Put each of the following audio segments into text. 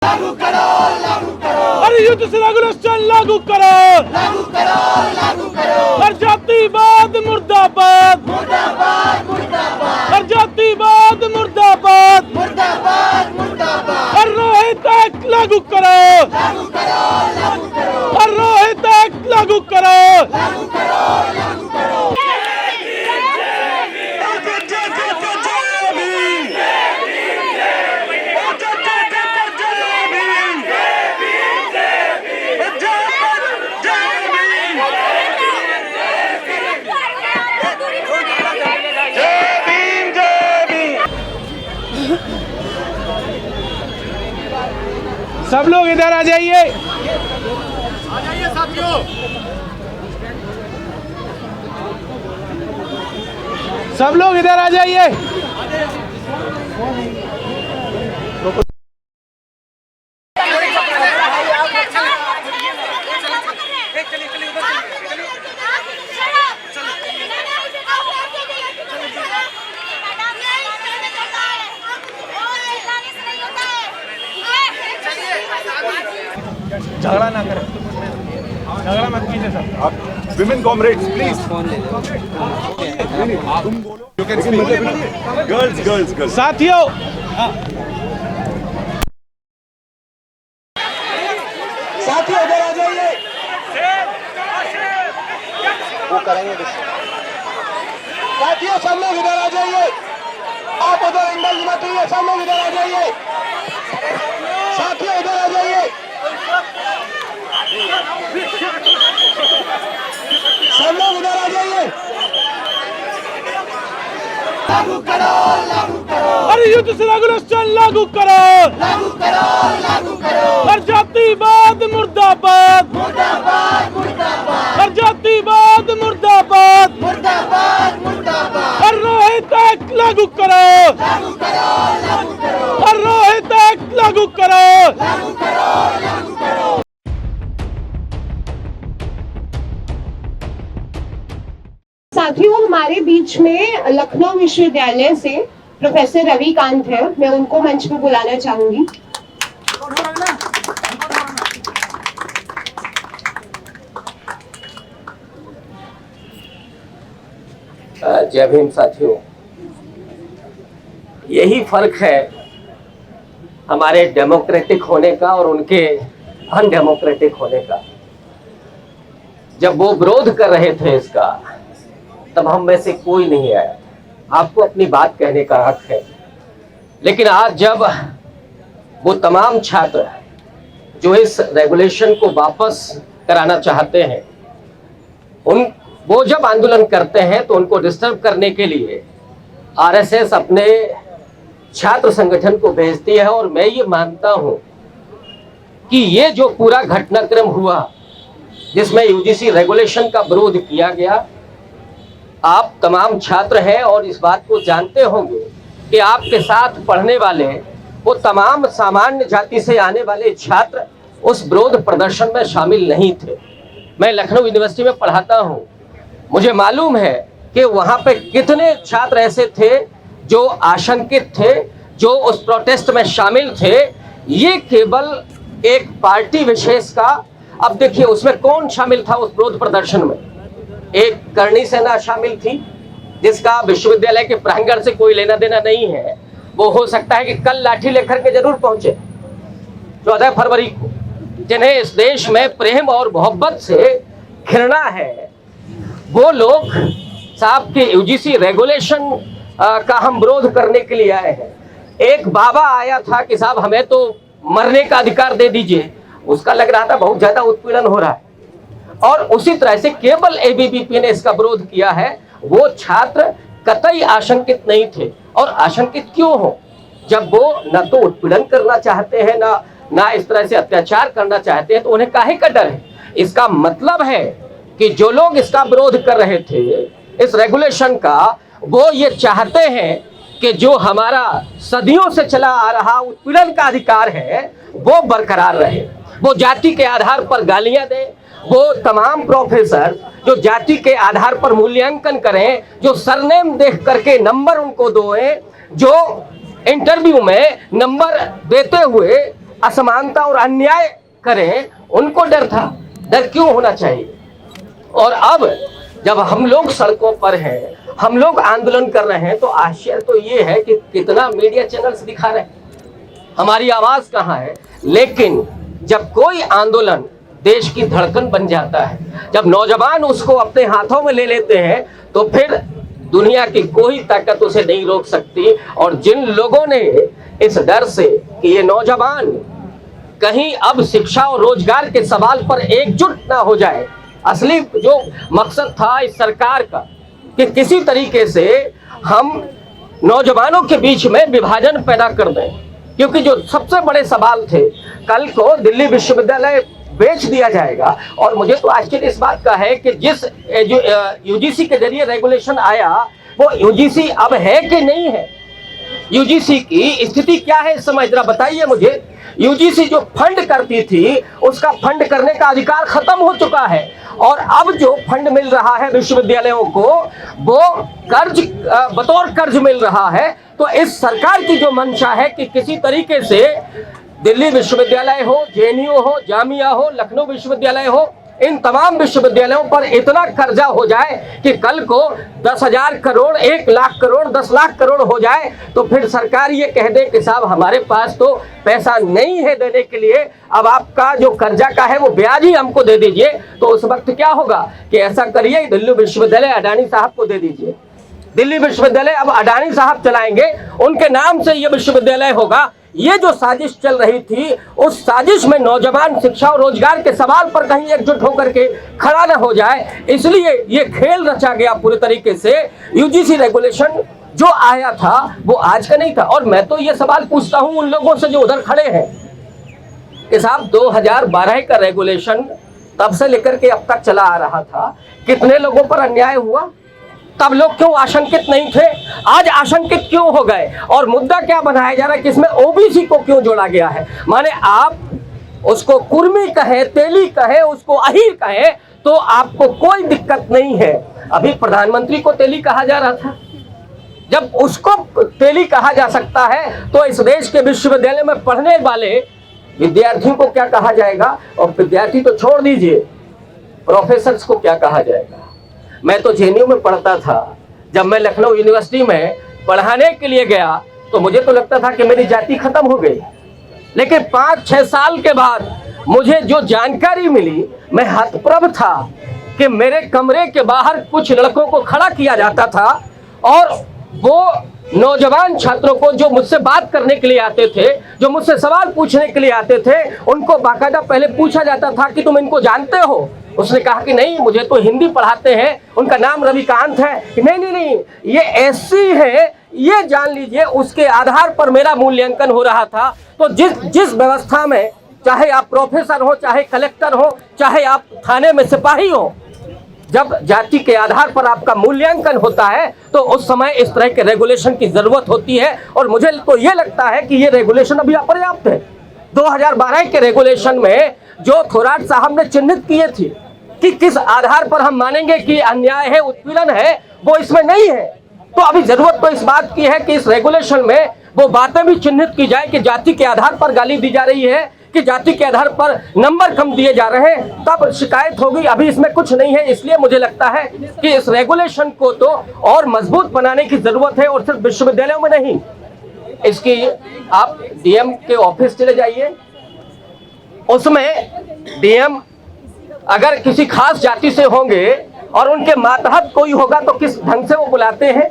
लागू करो, लागू करो। अरे युद्ध से रेगुलेशन लागू करो, लागू करो, लागू करो। हर जातिवाद मुर्दाबाद, मुर्दाबाद, मुर्दाबाद, हर जातिवाद मुर्दाबाद, मुर्दाबाद, मुर्दाबाद। हर रोहित एक्ट लागू करो, लागू करो, लागू करो। हर रोहित एक्ट लागू करो। लागू करो, लागू करो। सब लोग इधर आ जाइए। साथियों, सब लोग इधर आ जाइए। झगड़ा ना करें, झगड़ा मत कीजिए sir. Women comrades, please. You can speak. Girls, girls, girls. साथियों, साथियों इधर आ जाइए। वो करेंगे साथियों, सब लोग इधर आ जाइए। आप उधर इंडल मत होइए, सब लोग इधर आ जाइए। साथियों इधर आ जाइए। सब लोग इधर आ जाइए। लागू करो, लागू करो। अरे युद्ध से रेगुलेशन लागू करो, लागू करो, लागू करो। हर जातिवाद मुर्दाबाद, मुर्दाबाद, मुर्दाबाद, हर जातिवाद मुर्दाबाद, मुर्दाबाद, मुर्दाबाद। हर रोहित एक्ट लागू करो, लागू करो, लागू करो। हर रोहित एक्ट लागू करो। लागू करो, लागू करो। साथियों, हमारे बीच में लखनऊ विश्वविद्यालय से प्रोफेसर रविकांत है, मैं उनको मंच पे बुलाना चाहूंगी। जय भीम साथियों, यही फर्क है हमारे डेमोक्रेटिक होने का और उनके अनडेमोक्रेटिक होने का। जब वो विरोध कर रहे थे इसका, तब हम में से कोई नहीं आया। आपको अपनी बात कहने का हक है, लेकिन आज जब वो तमाम छात्र जो इस रेगुलेशन को वापस कराना चाहते हैं, वो जब आंदोलन करते हैं तो उनको डिस्टर्ब करने के लिए आरएसएस अपने छात्र संगठन को भेजती है। और मैं ये मानता हूं कि ये जो पूरा घटनाक्रम हुआ जिसमें यूजीसी रेगुलेशन का विरोध किया गया, आप तमाम छात्र हैं और इस बात को जानते होंगे कि आपके साथ पढ़ने वाले वो तमाम सामान्य जाति से आने वाले छात्र उस विरोध प्रदर्शन में शामिल नहीं थे। मैं लखनऊ यूनिवर्सिटी में पढ़ाता हूं, मुझे मालूम है कि वहां पे कितने छात्र ऐसे थे जो आशंकित थे, जो उस प्रोटेस्ट में शामिल थे। ये केवल एक पार्टी विशेष का, अब देखिए उसमें कौन शामिल था उस विरोध प्रदर्शन में? एक करणी सेना शामिल थी जिसका विश्वविद्यालय के प्रांगण से कोई लेना देना नहीं है। वो हो सकता है कि कल लाठी लेकर के जरूर पहुंचे 14 फरवरी को। जिन्हें इस देश में प्रेम और मोहब्बत से घृणा है, वो लोग साहब के यूजीसी रेगुलेशन का हम विरोध करने के लिए आए हैं। एक बाबा आया था कि साहब हमें तो मरने का अधिकार दे दीजिए, उसका लग रहा था बहुत ज्यादा उत्पीड़न हो रहा है। और उसी तरह से केवल एबीवीपी ने इसका विरोध किया है। वो छात्र कतई आशंकित नहीं थे। और आशंकित क्यों हो, जब वो न तो उत्पीड़न करना चाहते हैं ना इस तरह से अत्याचार करना चाहते हैं, तो उन्हें काहे का डर है? इसका मतलब है कि जो लोग इसका विरोध कर रहे थे इस रेगुलेशन का, वो ये चाहते हैं कि जो हमारा सदियों से चला आ रहा उत्पीड़न का अधिकार है वो बरकरार रहे। वो जाति के आधार पर गालियां दे, वो तमाम प्रोफेसर जो जाति के आधार पर मूल्यांकन करें, जो सरनेम देख करके नंबर उनको दोए, जो इंटरव्यू में नंबर देते हुए असमानता और अन्याय करें, उनको डर था। डर क्यों होना चाहिए? और अब जब हम लोग सड़कों पर हैं, हम लोग आंदोलन कर रहे हैं, तो आश्चर्य तो ये है कि कितना मीडिया चैनल्स दिखा रहे हैं, हमारी आवाज कहाँ है। लेकिन जब कोई आंदोलन देश की धड़कन बन जाता है, जब नौजवान उसको अपने हाथों में ले लेते हैं, तो फिर दुनिया की कोई ताकत उसे नहीं रोक सकती। और जिन लोगों ने इस डर से कि ये नौजवान कहीं अब शिक्षा और रोजगार के सवाल पर एकजुट ना हो जाए, असली जो मकसद था इस सरकार का कि किसी तरीके से हम नौजवानों के बीच में विभाजन पैदा कर दें, क्योंकि जो सबसे बड़े सवाल थे, कल को दिल्ली विश्वविद्यालय बेच दिया जाएगा। और मुझे तो आश्चर्य इस बात का है कि जिस यूजीसी के जरिए रेगुलेशन आया, वो यूजीसी अब है कि नहीं है? यूजीसी की स्थिति क्या है इस समय, जरा बताइए मुझे। यूजीसी जो फंड करती थी, उसका फंड करने का अधिकार खत्म हो चुका है, और अब जो फंड मिल रहा है विश्वविद्यालयों को, वो कर्ज बतौर कर्ज मिल रहा है। तो इस सरकार की जो मंशा है कि किसी तरीके से दिल्ली विश्वविद्यालय हो, जेएनयू हो, जामिया हो, लखनऊ विश्वविद्यालय हो, इन तमाम विश्वविद्यालयों पर इतना कर्जा हो जाए कि कल को 10,000 करोड़, 1 लाख करोड़, 10 लाख करोड़ हो जाए, तो फिर सरकार ये कह दे कि साहब हमारे पास तो पैसा नहीं है देने के लिए, अब आपका जो कर्जा का है वो ब्याज ही हमको दे दीजिए। तो उस वक्त क्या होगा कि ऐसा करिए, दिल्ली विश्वविद्यालय अडानी साहब को दे दीजिए। दिल्ली विश्वविद्यालय अब अडानी साहब चलाएंगे, उनके नाम से ये विश्वविद्यालय होगा। ये जो साजिश चल रही थी, उस साजिश में नौजवान शिक्षा और रोजगार के सवाल पर कहीं एकजुट होकर के खड़ा न हो जाए, इसलिए ये खेल रचा गया पूरे तरीके से। यूजीसी रेगुलेशन जो आया था वो आज का नहीं था। और मैं तो ये सवाल पूछता हूं उन लोगों से जो उधर खड़े हैं कि साहब 2012 का रेगुलेशन तब से लेकर के अब तक चला आ रहा था, कितने लोगों पर अन्याय हुआ? तब लोग क्यों आशंकित नहीं थे? आज आशंकित क्यों हो गए? और मुद्दा क्या बनाया जा रहा है कि इसमें ओबीसी को क्यों जोड़ा गया है? माने आप उसको कुर्मी कहे, तेली कहे, उसको अहीर कहे, तो आपको कोई दिक्कत नहीं है। अभी प्रधानमंत्री को तेली कहा जा रहा था, जब उसको तेली कहा जा सकता है, तो इस देश के विश्वविद्यालय में पढ़ने वाले विद्यार्थियों को क्या कहा जाएगा? और विद्यार्थी तो छोड़ दीजिए, प्रोफेसर्स को क्या कहा जाएगा? मैं तो जेएनयू में पढ़ता था, जब मैं लखनऊ यूनिवर्सिटी में पढ़ाने के लिए गया तो मुझे तो लगता था कि मेरी जाति खत्म हो गई। लेकिन 5-6 साल के बाद मुझे जो जानकारी मिली, मैं हतप्रभ था कि मेरे कमरे के बाहर कुछ लड़कों को खड़ा किया जाता था, और वो नौजवान छात्रों को जो मुझसे बात करने के लिए आते थे, जो मुझसे सवाल पूछने के लिए आते थे, उनको बाकायदा पहले पूछा जाता था कि तुम इनको जानते हो? उसने कहा कि नहीं, मुझे तो हिंदी पढ़ाते हैं, उनका नाम रविकांत है। नहीं, ये ऐसी है, ये जान लीजिए। उसके आधार पर मेरा मूल्यांकन हो रहा था। तो जिस व्यवस्था में, चाहे आप प्रोफेसर हो, चाहे कलेक्टर हो, चाहे आप थाने में सिपाही हो, जब जाति के आधार पर आपका मूल्यांकन होता है, तो उस समय इस तरह के रेगुलेशन की जरूरत होती है। और मुझे तो ये लगता है कि ये रेगुलेशन अभी अपर्याप्त है। 2012 के रेगुलेशन में जो थोराट साहब ने चिन्हित किए थे कि किस आधार पर हम मानेंगे कि अन्याय है, उत्पीड़न है, वो इसमें नहीं है। तो अभी जरूरत तो इस बात की है कि इस रेगुलेशन में वो बातें भी चिन्हित की जाए कि जाति के आधार पर गाली दी जा रही है, कि जाति के आधार पर नंबर कम दिए जा रहे हैं, तब शिकायत होगी। अभी इसमें कुछ नहीं है, इसलिए मुझे लगता है कि इस रेगुलेशन को तो और मजबूत बनाने की जरूरत है, और सिर्फ विश्वविद्यालयों में नहीं। इसकी आप डीएम के ऑफिस चले जाइए, उसमें डीएम अगर किसी खास जाति से होंगे और उनके मातहत कोई होगा तो किस ढंग से वो बुलाते हैं।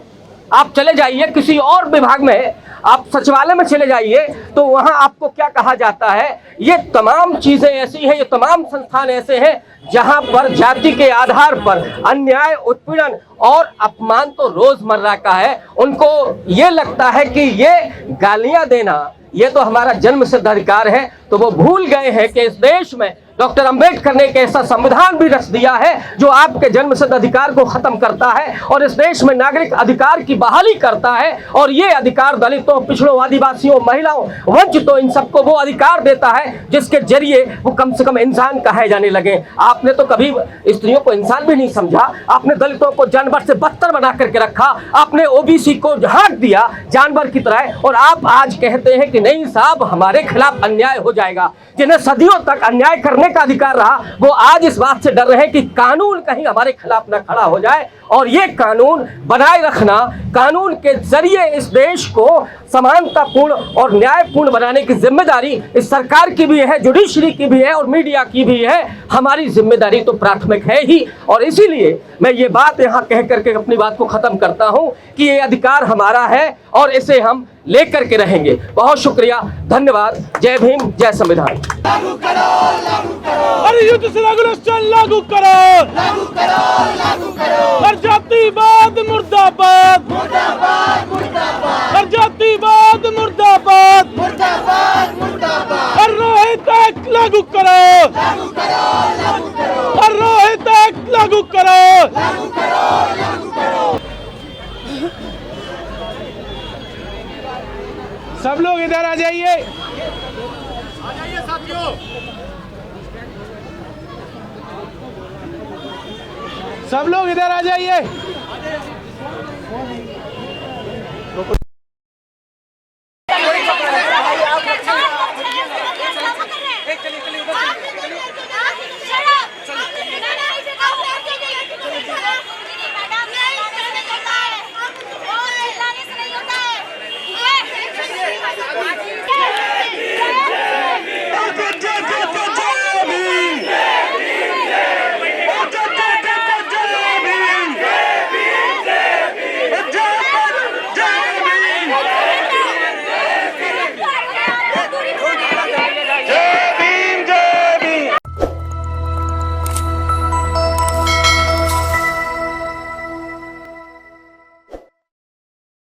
आप चले जाइए किसी और विभाग में, आप सचिवालय में चले जाइए, तो वहां आपको क्या कहा जाता है। ये तमाम चीजें ऐसी हैं, ये तमाम संस्थान ऐसे हैं जहां पर जाति के आधार पर अन्याय, उत्पीड़न और अपमान तो रोजमर्रा का है। उनको ये लगता है कि ये गालियां देना ये तो हमारा जन्म सिद्ध अधिकार है। तो वो भूल गए हैं कि इस देश में डॉक्टर अंबेडकर ने एक ऐसा संविधान भी रच दिया है जो आपके जन्मसिद्ध अधिकार को खत्म करता है और इस देश में नागरिक अधिकार की बहाली करता है। और ये अधिकार दलितों, पिछड़ों, आदिवासियों, महिलाओं, वंचितों, इन सबको वो अधिकार देता है जिसके जरिए वो कम से कम इंसान कहे जाने लगे। आपने तो कभी स्त्रियों को इंसान भी नहीं समझा, आपने दलितों को जानवर से बदतर बना करके रखा, आपने ओबीसी को हाँक दिया जानवर की तरह, और आप आज कहते हैं कि नहीं साहब हमारे खिलाफ अन्याय हो जाएगा। जिन्हें सदियों तक अन्याय करने का अधिकार रहा वो आज इस बात से डर रहे कि कानून कहीं हमारे खिलाफ न खड़ा हो जाए। और ये कानून बनाए रखना, कानून के जरिए इस देश को समानतापूर्ण और न्यायपूर्ण बनाने की जिम्मेदारी इस सरकार की भी है, जुडिशरी की भी है और मीडिया की भी है। हमारी जिम्मेदारी तो प्राथमिक है ही, और इसीलिए मैं ये बात यहाँ कह करके अपनी बात को खत्म करता हूँ कि ये अधिकार हमारा है और इसे हम लेकर के रहेंगे। बहुत शुक्रिया, धन्यवाद, जय भीम, जय संविधान। अरे युद्ध से लागू लागू करो, लागू करो, लागू करो। हर जातिवाद मुर्दाबाद, मुर्दाबाद, मुर्दाबाद। हर जातिवाद मुर्दाबाद, मुर्दाबाद, मुर्दाबाद। हर रोहित एक्ट लागू करो, लागू करो, लागू करो। हर रोहित एक्ट लागू करो, लागू करो, लागू करो। सब लोग इधर आ जाइए, साथियों। सब लोग इधर आ जाइए।